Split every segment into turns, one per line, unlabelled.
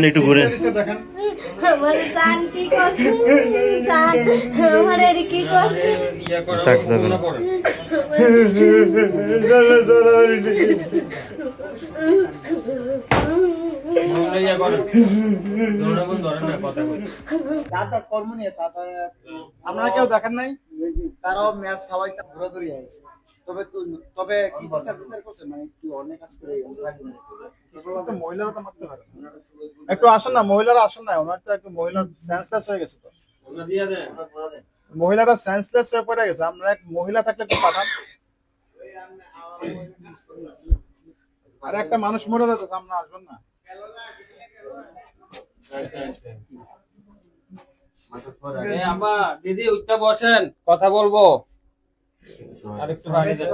একটু ঘুরেন
আমার সান কি করছে সান আমার এর কি করছে
আপনারা কেউ দেখেন নাই তারাও ম্যাচ খাওয়াই ঘোরাঘুরি আছে তবে তবে মানে একটু অনেক কাজ করে মহিলারা তো মারতে পারে একটু আসেন না মহিলারা আসেন না ওনার তো একটু মহিলা সেন্সলেস হয়ে গেছে তো মহিলারা সেন্সলেস হয়ে পড়ে গেছে আমরা এক মহিলা থাকলে একটু পাঠান আর একটা মানুষ মরে যাচ্ছে সামনে আসবেন না
দিদি উঠটা বসেন কথা বলবো আরেকটু বাড়ি দেন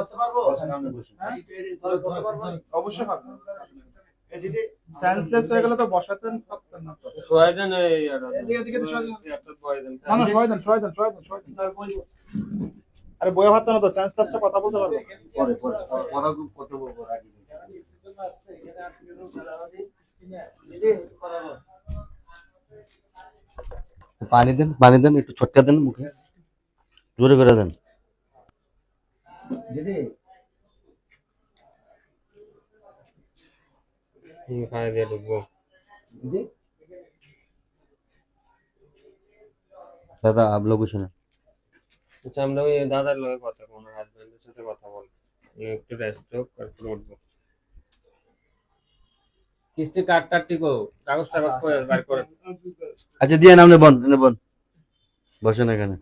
অবশ্যই পারবেন দিদি সেন্সলেস হয়ে গেলে তো বসাতেন পারতেন না
শোয়াই দেন
এদিকে শোয়াই দেন আরে বইয়া ভাত না তো সেন্সলেসটা কথা বলতে পারবো পরে কথা বলবো আগে
পানি দেন একটু ছটকা দেন মুখে জোরে করে দেন
দিদি
খাই দিয়ে ঢুকবো
দিদি
দাদা आप लोग सुने
আচ্ছা আমরা ওই দাদার লগে কথা বলবো ওনার হাজবেন্ডের সাথে কথা বলবো একটু রেস্ট হোক তারপর উঠবো কিস্তি কাটটি কো কাগজ করে বার করে
अच्छा दिया नाम ने बन बसन एखाने